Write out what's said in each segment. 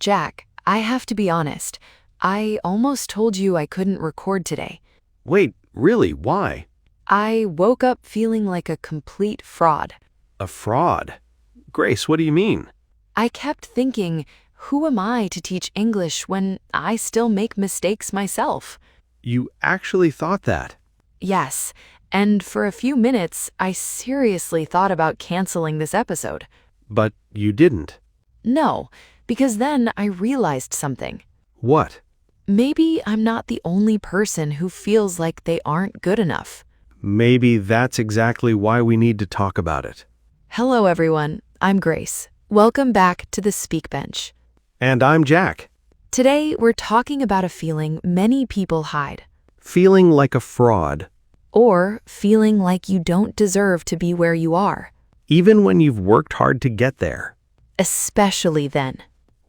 Jack, I have to be honest. I almost told you I couldn't record today. Wait, really? Why? I woke up feeling like a complete fraud. A fraud? Grace, what do you mean? I kept thinking, who am I to teach English when I still make mistakes myself? You actually thought that? Yes, and for a few minutes, I seriously thought about canceling this episode. But you didn't. No, because then I realized something. What? Maybe I'm not the only person who feels like they aren't good enough. Maybe that's exactly why we need to talk about it. Hello, everyone. I'm Grace. Welcome back to the Speak Bench. And I'm Jack. Today, we're talking about a feeling many people hide, Feeling like a fraud, or feeling like you don't deserve to be where you are, even when you've worked hard to get there. especially then.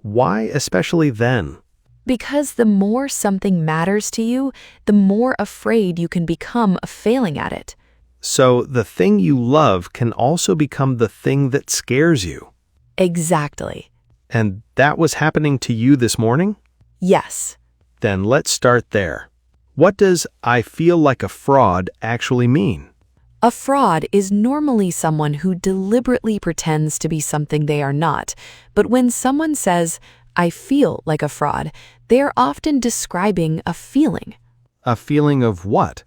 Why especially then? Because the more something matters to you, the more afraid you can become of failing at it. So the thing you love can also become the thing that scares you. Exactly. And that was happening to you this morning? Yes. Then let's start there. What does "I feel like a fraud" actually mean? A fraud is normally someone who deliberately pretends to be something they are not. But when someone says, I feel like a fraud, they are often describing a feeling. A feeling of what?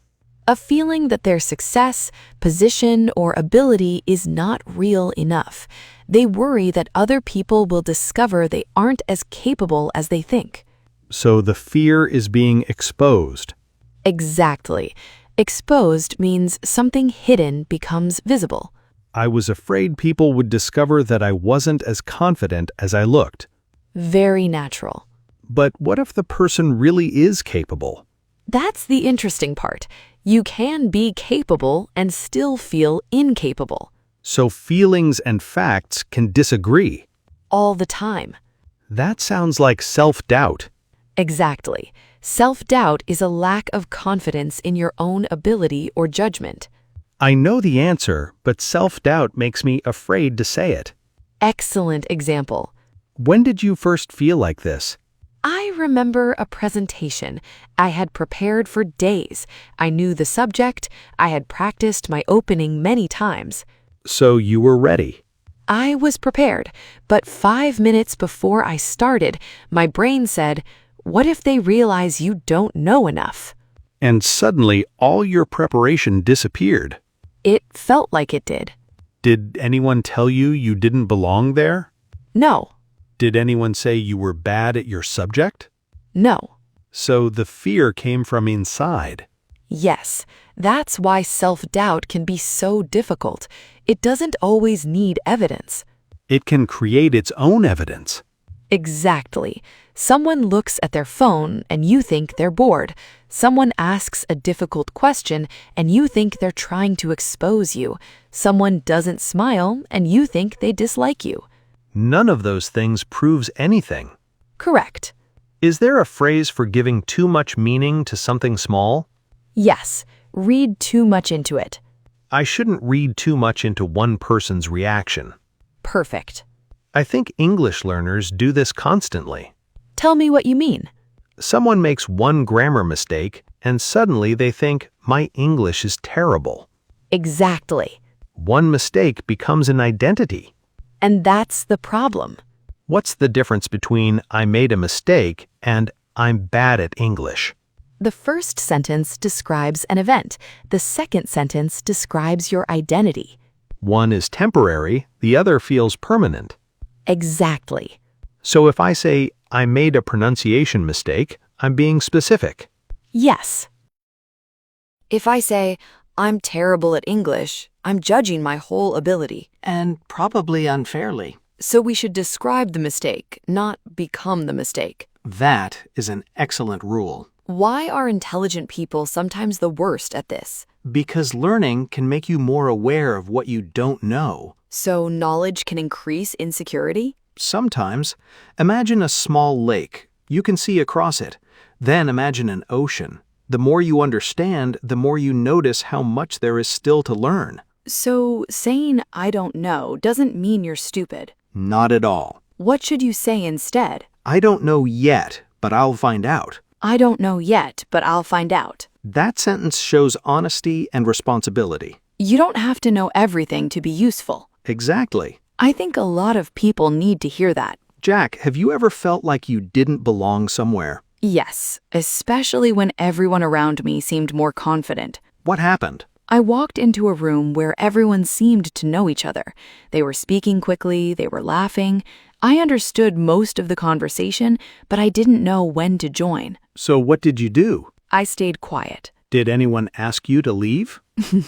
A feeling that their success, position, or ability is not real enough. They worry that other people will discover they aren't as capable as they think. So the fear is being exposed. Exactly. Exposed means something hidden becomes visible. I was afraid people would discover that I wasn't as confident as I looked. Very natural. But what if the person really is capable? That's the interesting part. You can be capable and still feel incapable. So feelings and facts can disagree. All the time. That sounds like self-doubt. Exactly. Self-doubt is a lack of confidence in your own ability or judgment. I know the answer, but self-doubt makes me afraid to say it. Excellent example. When did you first feel like this? I remember a presentation. I had prepared for days. I knew the subject. I had practiced my opening many times. So you were ready. I was prepared, but 5 minutes before I started, my brain said, what if they realize you don't know enough? And suddenly all your preparation disappeared. It felt like it did. Did anyone tell you you didn't belong there? No. Did anyone say you were bad at your subject? No. So the fear came from inside. Yes, that's why self-doubt can be so difficult. It doesn't always need evidence. It can create its own evidence. Exactly. Someone looks at their phone and you think they're bored. Someone asks a difficult question and you think they're trying to expose you. Someone doesn't smile and you think they dislike you. None of those things proves anything. Correct. Is there a phrase for giving too much meaning to something small? Yes, read too much into it. I shouldn't read too much into one person's reaction. Perfect. I think English learners do this constantly. Tell me what you mean. Someone makes one grammar mistake, and suddenly they think, my English is terrible. Exactly. One mistake becomes an identity. And that's the problem. What's the difference between I made a mistake and I'm bad at English? The first sentence describes an event. The second sentence describes your identity. One is temporary, the other feels permanent. Exactly. So if I say I made a pronunciation mistake, I'm being specific. Yes. If I say, I'm terrible at English, I'm judging my whole ability. And probably unfairly. So we should describe the mistake, not become the mistake. That is an excellent rule. Why are intelligent people sometimes the worst at this? Because learning can make you more aware of what you don't know. So knowledge can increase insecurity? Sometimes. Imagine a small lake. You can see across it. Then imagine an ocean. The more you understand, the more you notice how much there is still to learn. So saying I don't know doesn't mean you're stupid. Not at all. What should you say instead? I don't know yet, but I'll find out. I don't know yet, but I'll find out. That sentence shows honesty and responsibility. You don't have to know everything to be useful. Exactly. I think a lot of people need to hear that. Jack, have you ever felt like you didn't belong somewhere? Yes, especially when everyone around me seemed more confident. What happened? I walked into a room where everyone seemed to know each other. They were speaking quickly, they were laughing. I understood most of the conversation, but I didn't know when to join. So what did you do? I stayed quiet. Did anyone ask you to leave?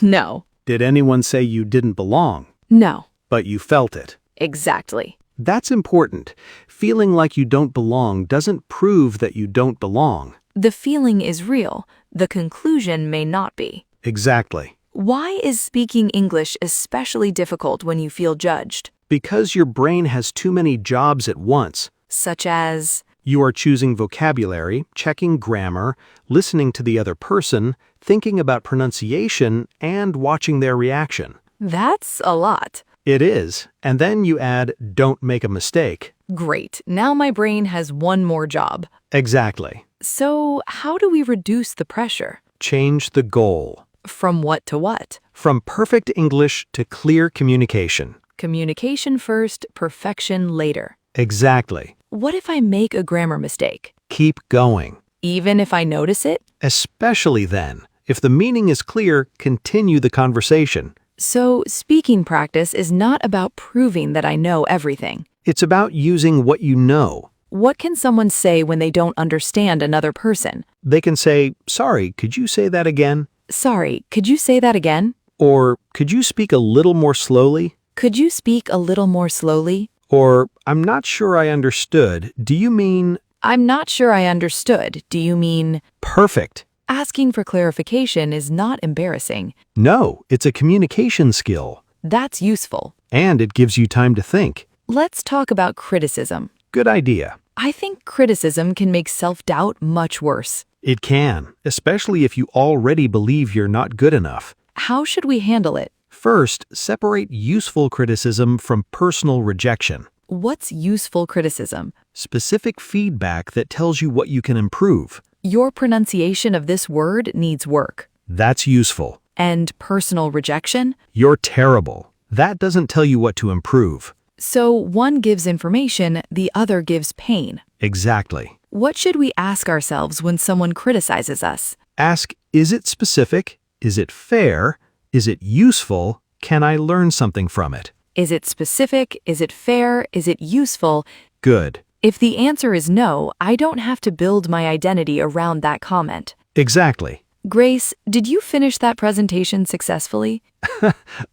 No. Did anyone say you didn't belong? No. But you felt it. Exactly. That's important. Feeling like you don't belong doesn't prove that you don't belong. The feeling is real. The conclusion may not be. Exactly. Why is speaking English especially difficult when you feel judged? Because your brain has too many jobs at once. Such as, You are choosing vocabulary, checking grammar, listening to the other person, thinking about pronunciation, and watching their reaction. that's a lot. It is. And then you add, don't make a mistake. Great. Now my brain has one more job. Exactly. So, how do we reduce the pressure? Change the goal. From what to what? From perfect English to clear communication. Communication first, perfection later. Exactly. What if I make a grammar mistake? Keep going. Even if I notice it? Especially then. If the meaning is clear, continue the conversation. So, speaking practice is not about proving that I know everything. It's about using what you know. What can someone say when they don't understand another person? They can say, sorry, could you say that again? Sorry, could you say that again? Or, could you speak a little more slowly? Could you speak a little more slowly? Or, I'm not sure I understood. Do you mean... I'm not sure I understood. Do you mean... Perfect. Asking for clarification is not embarrassing. No, it's a communication skill. That's useful. And it gives you time to think. Let's talk about criticism. Good idea. I think criticism can make self-doubt much worse. It can, especially if you already believe you're not good enough. How should we handle it? First, separate useful criticism from personal rejection. What's useful criticism? Specific feedback that tells you what you can improve. Your pronunciation of this word needs work. That's useful. And personal rejection? You're terrible. That doesn't tell you what to improve. So one gives information, the other gives pain. Exactly. What should we ask ourselves when someone criticizes us? Ask, is it specific? Is it fair? Is it useful? Can I learn something from it? Is it specific? Is it fair? Is it useful? Good. If the answer is no, I don't have to build my identity around that comment. Exactly. Grace, did you finish that presentation successfully?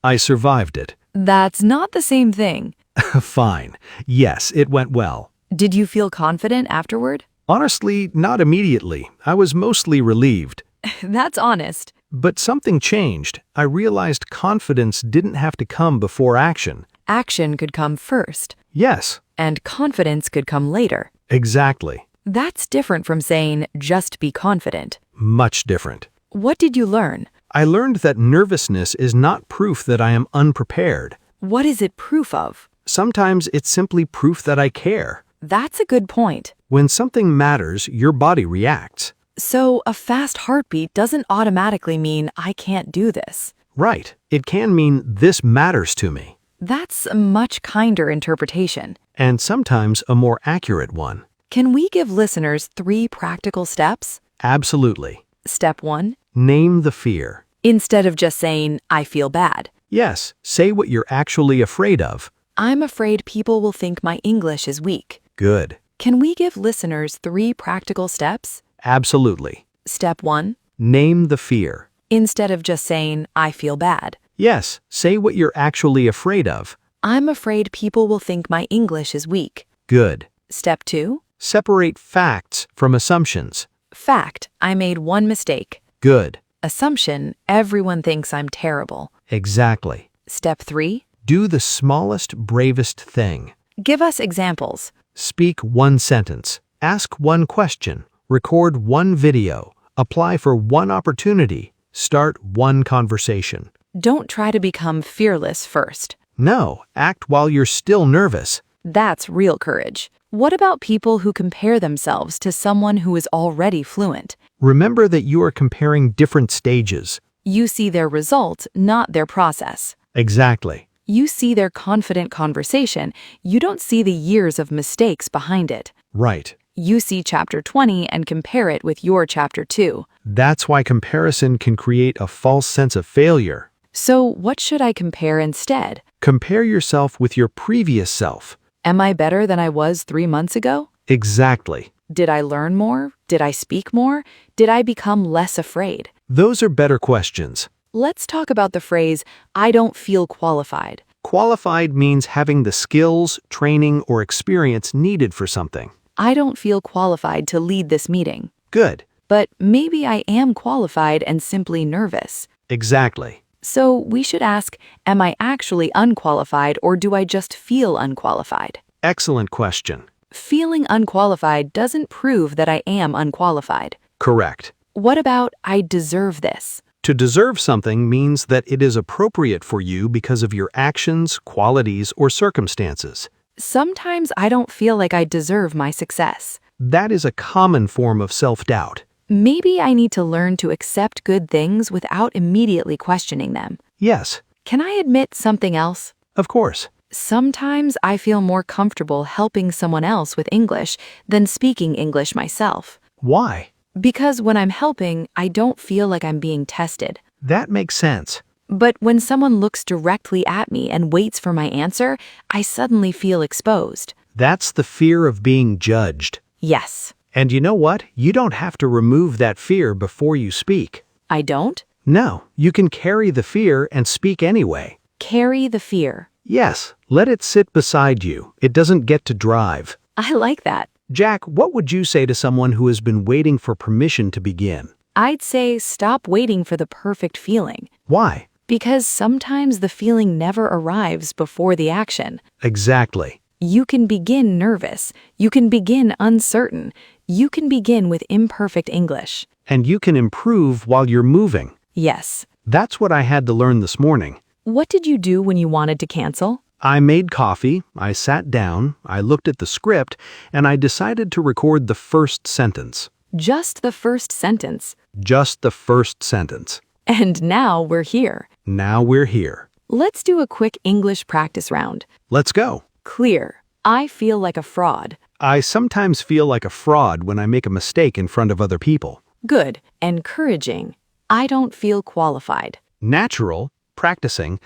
I survived it. That's not the same thing. Fine. Yes, it went well. Did you feel confident afterward? Honestly, not immediately. I was mostly relieved. That's honest. But something changed. I realized confidence didn't have to come before action. Action could come first, Yes, and confidence could come later. exactly. That's different from saying, just be confident. Much different. What did you learn? I learned that nervousness is not proof that I am unprepared. What is it proof of? Sometimes it's simply proof that I care. That's a good point. When something matters, your body reacts. So, a fast heartbeat doesn't automatically mean I can't do this. Right. It can mean this matters to me. That's a much kinder interpretation. And sometimes a more accurate one. Can we give listeners 3 practical steps? Absolutely. Step 1. Name the fear. Instead of just saying, I feel bad. Yes, say what you're actually afraid of. I'm afraid people will think my English is weak. Good. Can we give listeners 3 practical steps? Absolutely. Step 1. Name the fear. Instead of just saying, I feel bad. Yes, say what you're actually afraid of. I'm afraid people will think my English is weak. Good. Step 2. Separate facts from assumptions. Fact, I made one mistake. Good. Assumption, everyone thinks I'm terrible. Exactly. Step 3. Do the smallest, bravest thing. Give us examples. Speak one sentence. Ask one question. Record one video. Apply for one opportunity. Start one conversation. Don't try to become fearless first. No, act while you're still nervous. That's real courage. What about people who compare themselves to someone who is already fluent? Remember that you are comparing different stages. You see their result, not their process. Exactly. You see their confident conversation. You don't see the years of mistakes behind it. Right. You see chapter 20 and compare it with your chapter 2. That's why comparison can create a false sense of failure. So what should I compare instead? Compare yourself with your previous self. Am I better than I was 3 months ago? Exactly. Did I learn more? Did I speak more? Did I become less afraid? Those are better questions. Let's talk about the phrase, I don't feel qualified. Qualified means having the skills, training, or experience needed for something. I don't feel qualified to lead this meeting. Good. But maybe I am qualified and simply nervous. Exactly. So we should ask, am I actually unqualified or do I just feel unqualified? Excellent question. Feeling unqualified doesn't prove that I am unqualified. Correct. What about I deserve this? To deserve something means that it is appropriate for you because of your actions, qualities, or circumstances. Sometimes I don't feel like I deserve my success. That is a common form of self-doubt. Maybe I need to learn to accept good things without immediately questioning them. Yes, Can I admit something else? of course. Sometimes I feel more comfortable helping someone else with English than speaking English myself. Why? Because when I'm helping, I don't feel like I'm being tested. That makes sense. But when someone looks directly at me and waits for my answer, I suddenly feel exposed. That's the fear of being judged. Yes. And you know what? You don't have to remove that fear before you speak. I don't? No, you can carry the fear and speak anyway. Carry the fear. Yes, let it sit beside you. It doesn't get to drive. I like that. Jack, what would you say to someone who has been waiting for permission to begin? I'd say stop waiting for the perfect feeling. Why? Because sometimes the feeling never arrives before the action. Exactly. You can begin nervous. You can begin uncertain. You can begin with imperfect English. And you can improve while you're moving. Yes. That's what I had to learn this morning. What did you do when you wanted to cancel? I made coffee, I sat down, I looked at the script, and I decided to record the first sentence. Just the first sentence. Just the first sentence. And now we're here. Now we're here. Let's do a quick English practice round. Let's go. Clear. I feel like a fraud. I sometimes feel like a fraud when I make a mistake in front of other people. Good. Encouraging. I don't feel qualified. Natural. Practicing.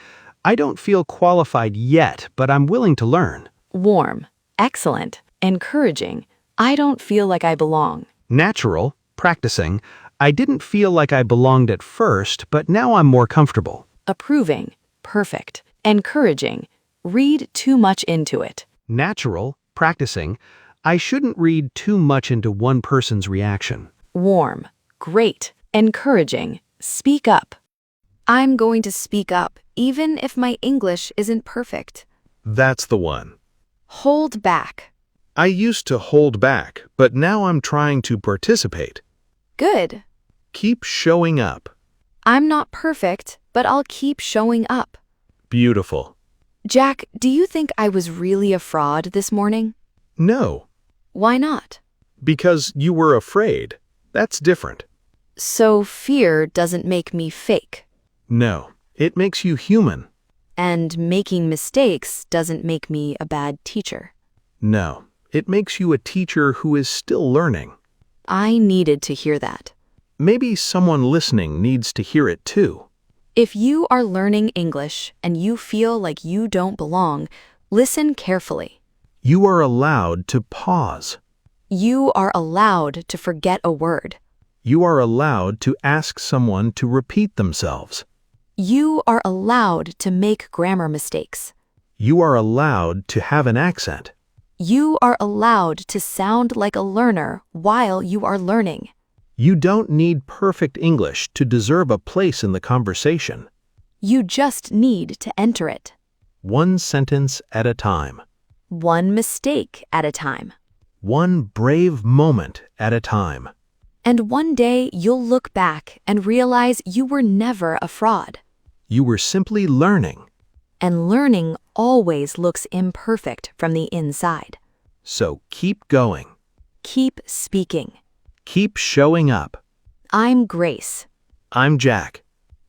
I don't feel qualified yet, but I'm willing to learn. Warm. Excellent. Encouraging. I don't feel like I belong. Natural. Practicing. I didn't feel like I belonged at first, but now I'm more comfortable. Approving. Perfect. Encouraging. Read too much into it. Natural. Practicing. I shouldn't read too much into one person's reaction. Warm. Great. Encouraging. Speak up. I'm going to speak up, even if my English isn't perfect. That's the one. Hold back. I used to hold back, but now I'm trying to participate. Good. Keep showing up. I'm not perfect, but I'll keep showing up. Beautiful. Jack, do you think I was really a fraud this morning? No, Why not? because you were afraid. That's different. So fear doesn't make me fake. No, it makes you human. And making mistakes doesn't make me a bad teacher. No, it makes you a teacher who is still learning. I needed to hear that. Maybe someone listening needs to hear it too. If you are learning English and you feel like you don't belong, listen carefully. You are allowed to pause. You are allowed to forget a word. You are allowed to ask someone to repeat themselves. You are allowed to make grammar mistakes. You are allowed to have an accent. You are allowed to sound like a learner while you are learning. You don't need perfect English to deserve a place in the conversation. You just need to enter it. One sentence at a time. One mistake at a time. One brave moment at a time. And one day you'll look back and realize you were never a fraud. You were simply learning. And learning always looks imperfect from the inside. So keep going. Keep speaking. Keep showing up. I'm Grace. I'm Jack.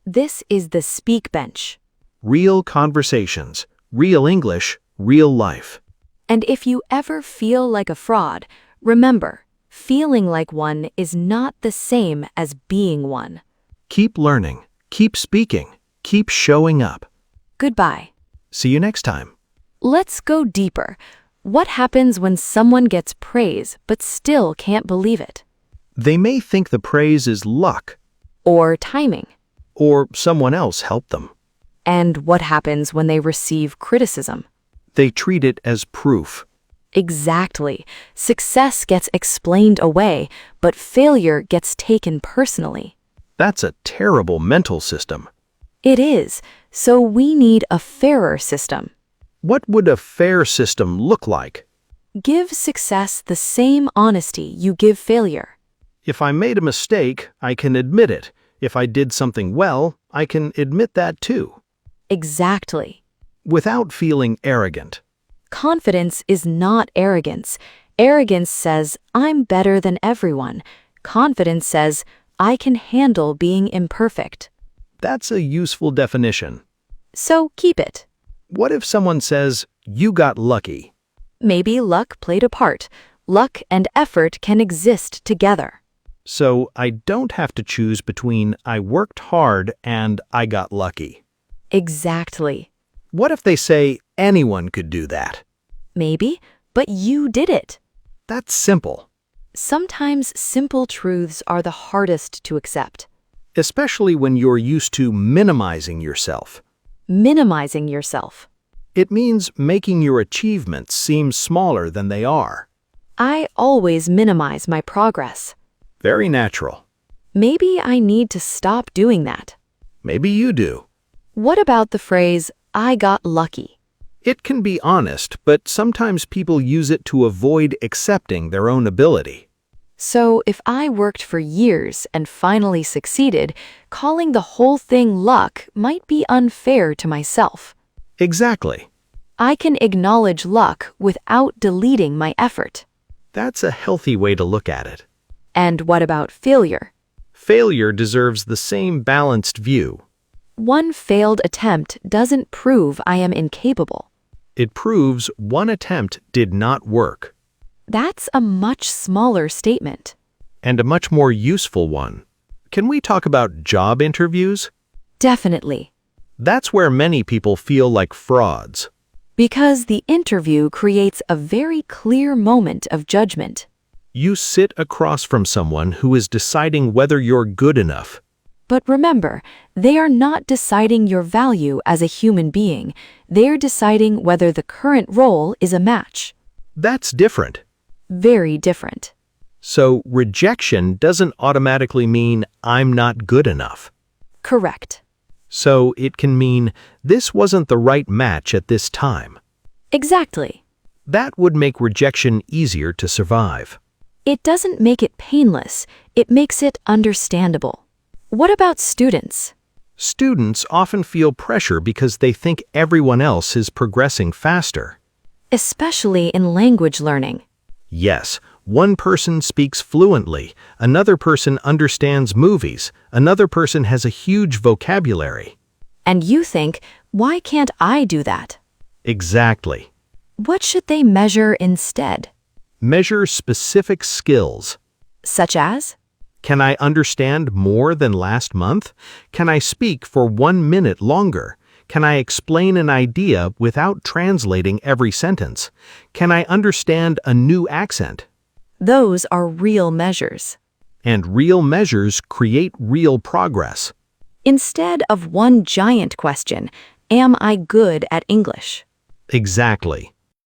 This is the Speak Bench. Real conversations, real English, real life. And if you ever feel like a fraud, remember, feeling like one is not the same as being one. Keep learning, keep speaking, keep showing up. Goodbye. See you next time. Let's go deeper. What happens when someone gets praise but still can't believe it? They may think the praise is luck, Or timing? or someone else helped them. And what happens when they receive criticism? They treat it as proof. Exactly. Success gets explained away, but failure gets taken personally. That's a terrible mental system. It is. So we need a fairer system. What would a fair system look like? Give success the same honesty you give failure. If I made a mistake, I can admit it. If I did something well, I can admit that too. Exactly. Without feeling arrogant. Confidence is not arrogance. Arrogance says, I'm better than everyone. Confidence says, I can handle being imperfect. That's a useful definition. So keep it. What if someone says, you got lucky? Maybe luck played a part. Luck and effort can exist together. So I don't have to choose between I worked hard and I got lucky. Exactly. What if they say anyone could do that? Maybe, but you did it. That's simple. Sometimes simple truths are the hardest to accept. Especially when you're used to minimizing yourself. Minimizing yourself. It means making your achievements seem smaller than they are. I always minimize my progress. Very natural. Maybe I need to stop doing that. Maybe you do. What about the phrase, I got lucky? It can be honest, but sometimes people use it to avoid accepting their own ability. So if I worked for years and finally succeeded, calling the whole thing luck might be unfair to myself. Exactly. I can acknowledge luck without deleting my effort. That's a healthy way to look at it. And what about failure? Failure deserves the same balanced view. One failed attempt doesn't prove I am incapable. It proves one attempt did not work. That's a much smaller statement. And a much more useful one. Can we talk about job interviews? Definitely. That's where many people feel like frauds. Because the interview creates a very clear moment of judgment. You sit across from someone who is deciding whether you're good enough. But remember, they are not deciding your value as a human being. They're deciding whether the current role is a match. That's different. Very different. So rejection doesn't automatically mean I'm not good enough. Correct. So it can mean this wasn't the right match at this time. Exactly. That would make rejection easier to survive. It doesn't make it painless. It makes it understandable. What about students? Students often feel pressure because they think everyone else is progressing faster. Especially in language learning. Yes, one person speaks fluently, another person understands movies, another person has a huge vocabulary. And you think, why can't I do that? Exactly. What should they measure instead? Measure specific skills. Such as? Can I understand more than last month? Can I speak for 1 minute longer? Can I explain an idea without translating every sentence? Can I understand a new accent? Those are real measures. And real measures create real progress. Instead of one giant question, am I good at English? Exactly.